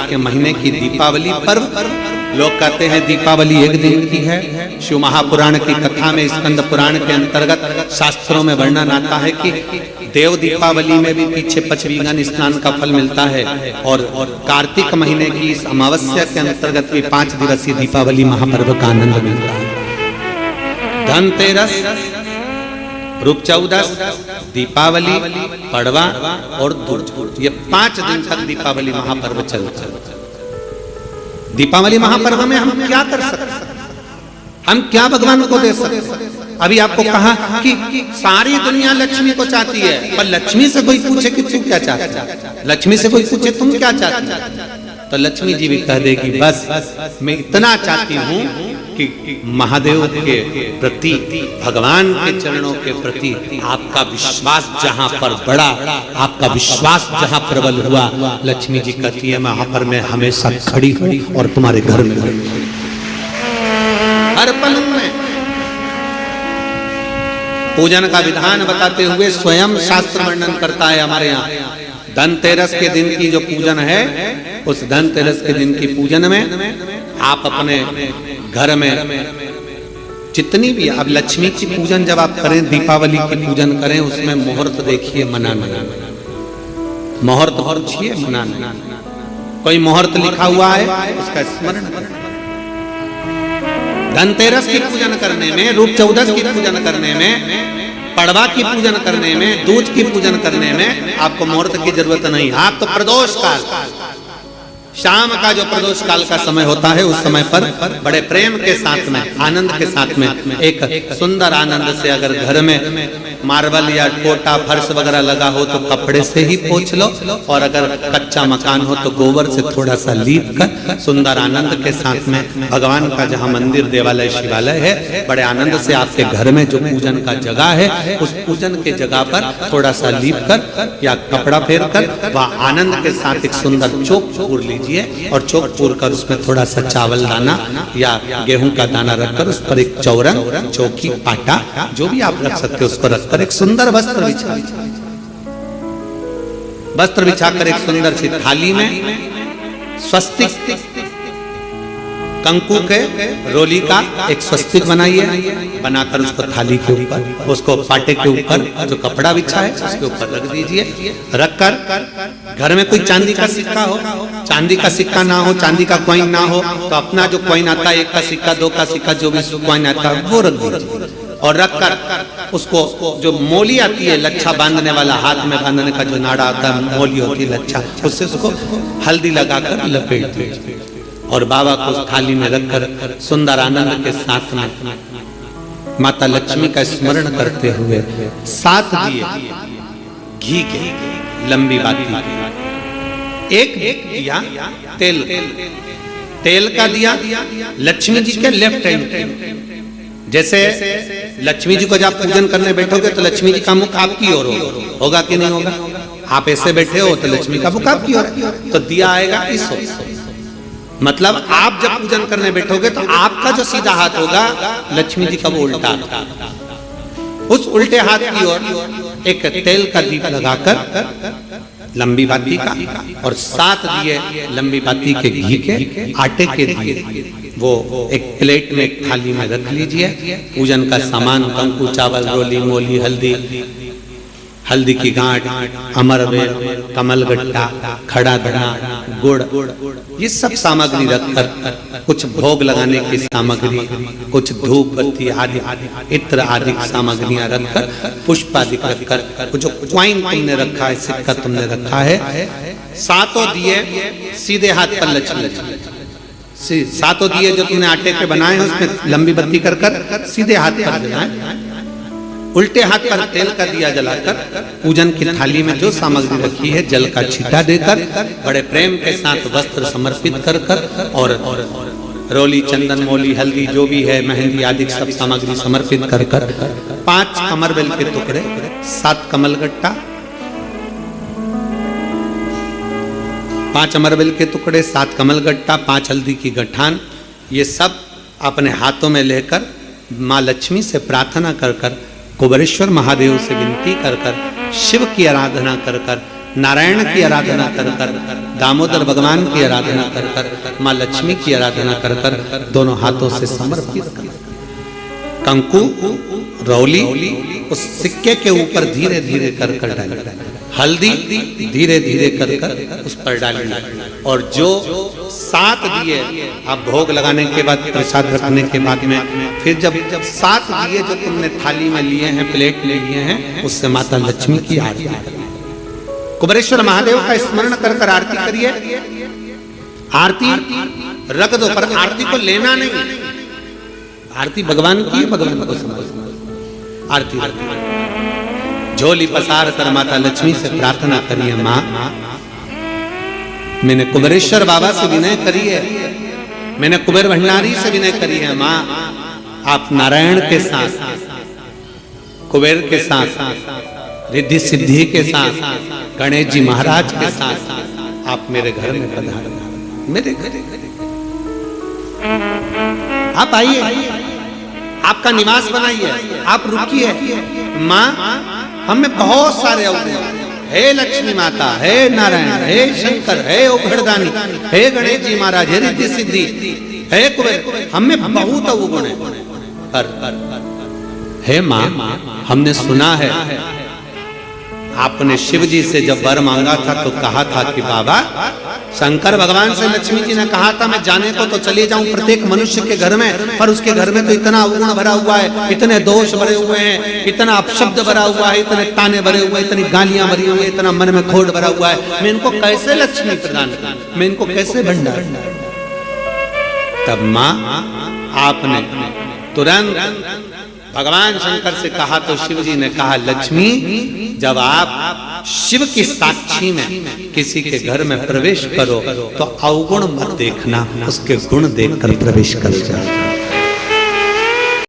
के महीने की दीपावली पर्व। लोग कहते हैं दीपावली एक दिन की है। शिव महापुराण की कथा में, स्कंद पुराण के अंतर्गत शास्त्रों में वर्णन आता है कि देव दीपावली में भी पीछे पचवीगन स्नान का फल मिलता है, और कार्तिक महीने की इस अमावस्या के अंतर्गत भी 5 दिवसीय दीपावली महापर्व का आनंद मिलता है। धनतेरस, रूप चौदस, दीपावली, पड़वा और दूज, ये 5 दिन तक दीपावली महापर्व चलता है। दीपावली महापर्व में हम क्या कर सकते हैं? हम क्या भगवान को दे सकते हैं? अभी आपको कहा कि सारी दुनिया लक्ष्मी को चाहती है, पर लक्ष्मी से कोई पूछे कि तू क्या चाहता है, लक्ष्मी से कोई पूछे तुम क्या चाहती है, तो लक्ष्मी जी भी कह देगी बस मैं इतना चाहती हूँ कि महादेव के प्रति, भगवान के चरणों के प्रति आपका विश्वास जहाँ पर बढ़ा, आपका विश्वास जहाँ प्रबल हुआ, लक्ष्मी जी कहती है वहां पर मैं हमेशा खड़ी हूँ और तुम्हारे घर में हर पल में। पूजन का विधान बताते हुए स्वयं शास्त्र वर्णन करता है हमारे यहाँ। धनतेरस के दिन की जो पूजन है, उस धनतेरस के दिन की पूजन में आप अपने घर में जितनी भी, अब लक्ष्मी की पूजन जब आप करें, दीपावली की पूजन करें, उसमें मुहूर्त देखिए, मनाना, मुहूर्त पूछिए, मनाना। कोई मुहूर्त लिखा हुआ है उसका स्मरण करें। धनतेरस की पूजन करने में, रूप चौदस की पूजन करने में, पड़वा की पूजन करने में, दूज की पूजन करने में आपको मुहूर्त की जरूरत नहीं। आप तो प्रदोष काल, शाम का जो प्रदोष काल का समय होता है, उस समय पर बड़े प्रेम के साथ में, आनंद के साथ में, एक सुंदर आनंद से, अगर घर में मार्बल या टोटा फर्श वगैरह लगा हो तो कपड़े से ही पोंछ लो, और अगर कच्चा मकान हो तो गोबर से थोड़ा सा लीप कर सुंदर आनंद के साथ में भगवान का जहाँ मंदिर, देवालय, शिवालय है, बड़े आनंद से आपके घर में जो पूजन का जगह है, उस पूजन के जगह पर थोड़ा सा लीप कर या कपड़ा फेर कर वह आनंद के साथ एक सुंदर चौक पूर लीजिए, और चौक पूर कर उसमें थोड़ा सा चावल दाना या गेहूं का दाना रखकर उस पर एक चौरंग, चौकी, पाटा, जो भी आप रख सकते हो उसको रखकर एक सुंदर वस्त्र बिछाकर एक सुंदर सी थाली में स्वस्तिक, कंकु के रोली का एक स्वस्तिक बनाइए, बनाकर उसको थाली के ऊपर, उसको पाटे के ऊपर जो कपड़ा बिछा है उसके ऊपर रख दीजिए। रखकर घर में कोई चांदी का सिक्का हो, चांदी का सिक्का ना हो, चांदी का कॉइन ना हो, तो अपना जो कॉइन आता है, 1 का सिक्का, 2 का सिक्का, जो भी कॉइन आता है वो रख दीजिए। और रखकर उसको, जो मोली आती है लच्छा बांधने वाला, हाथ में बांधने का जो नाड़ा आता है, मोली होती है लच्छा, उससे उसको हल्दी लगाकर लपेट दीजिए और बाबा को उस थाली में रखकर सुंदर आनंद के साथ में माता लक्ष्मी का स्मरण करते हुए 7 दिए घी के, लंबी बाती के, एक दिया तेल का दिया लक्ष्मी जी के लेफ्ट हैंड। जैसे लक्ष्मी जी को जब पूजन करने बैठोगे तो लक्ष्मी जी का मुख आपकी ओर होगा कि नहीं होगा? आप ऐसे बैठे हो तो लक्ष्मी का मुख आपकी ओर, तो दिया आएगा इस ओर। मतलब आप जब पूजन करने बैठोगे तो आपका जो सीधा हाथ होगा, लक्ष्मी जी का वो उल्टा, उस उल्टे हाथ की ओर एक तेल का दीप लगाकर लंबी बाती का, और 7 दिए लंबी बाती के घी के, आटे के दिए, वो एक प्लेट में, एक थाली में रख लीजिए। पूजन का सामान, कंकु, चावल, रोली, मोली, हल्दी की गांठ, अमरवेल, कमलगट्टा, खड़ा धना, गुड़, ये सब सामग्री रखकर, कुछ भोग लगाने की सामग्री, कुछ धूप बत्ती आदि, इत्र आदि सामग्रियां रखकर, पुष्प आदि रखकर, जो कॉइन तुमने रखा है, सिक्का तुमने रखा है, 7 दिए सीधे हाथ पर लक्ष्मी, 7 दिए जो तुमने आटे के बनाए हैं उसमें लंबी बत्ती कर सीधे हाथ पर जलाएं। उल्टे हाथ पर तेल का दिया जलाकर पूजन की थाली में जो सामग्री रखी है, जल का छींटा देकर, बड़े प्रेम के साथ वस्त्र समर्पित कर और रोली, चंदन, मोली, हल्दी, जो भी है, मेहंदी आदि सब सामग्री समर्पित कर 5 अमरवेल के टुकड़े, 7 कमलगट्टा, 5 अमरवेल के टुकड़े, 7 कमलगट्टा, 5 हल्दी की गठान, ये सब अपने हाथों में लेकर माँ लक्ष्मी से प्रार्थना कर कुबेरेश्वर महादेव से विनती कर शिव की आराधना कर नारायण की आराधना कर कर, दामोदर भगवान की आराधना कर कर, माँ लक्ष्मी की आराधना कर कर दोनों हाथों से समर्पित कर, कंकु रौली उस सिक्के के ऊपर धीरे धीरे कर कर डालना, हल्दी धीरे धीरे कर कर उस पर डालना, और जो 7 दिए आप भोग लगाने के बाद, प्रसाद रखने के बाद में, फिर जब 7 दिए जो तुमने थाली में लिए हैं, प्लेट में लिए हैं, उससे माता लक्ष्मी की आरती करिए। कुबेरेश्वर महादेव का स्मरण कर कर आरती करिए। आरती रख दो, पर आरती को लेना नहीं, आरती भगवान की, भगवान को समझना। आरती झोली पसार कर माता लक्ष्मी से प्रार्थना करिए, माँ मैंने कुबेरेश्वर बाबा से विनय करी है, मैंने कुबेर भंडारी से विनय करी है, माँ आप नारायण के साथ, कुबेर के साथ, रिद्धि सिद्धि के साथ, गणेश जी महाराज के साथ आप मेरे घर में पधारना, मेरे घर आप आइए, आपका निवास बनाइए, आप रुकिए। माँ हमें बहुत सारे अवगुण, हे लक्ष्मी माता, हे नारायण, हे शंकर, हे औघड़दानी, हे गणेश जी महाराज, हे रिद्धि सिद्धि, हे कुबेर, हमें बहुत अवगुण है, पर हे माँ हमने सुना है आपने शिव जी से जब वर मांगा था तो कहा था कि बाबा, शंकर भगवान से लक्ष्मी जी ने कहा था मैं जाने को तो चले जाऊं प्रत्येक मनुष्य के घर में, पर उसके घर में तो इतना अवगुण भरा हुआ है, इतने दोष भरे हुए हैं, इतना अपशब्द भरा हुआ है, इतने ताने भरे हुए, इतनी गालियां भरी हुई, इतना मन में खोट भरा हुआ है, मैं इनको कैसे लक्ष्मी प्रदान करूं, मैं इनको कैसे भंडार। तब माँ आपने तुरंत भगवान शंकर से कहा तो शिव जी ने कहा, लक्ष्मी जब आप शिव की साक्षी में किसी के घर में प्रवेश करो तो अवगुण मत देखना, उसके गुण देखकर प्रवेश कर जाओ।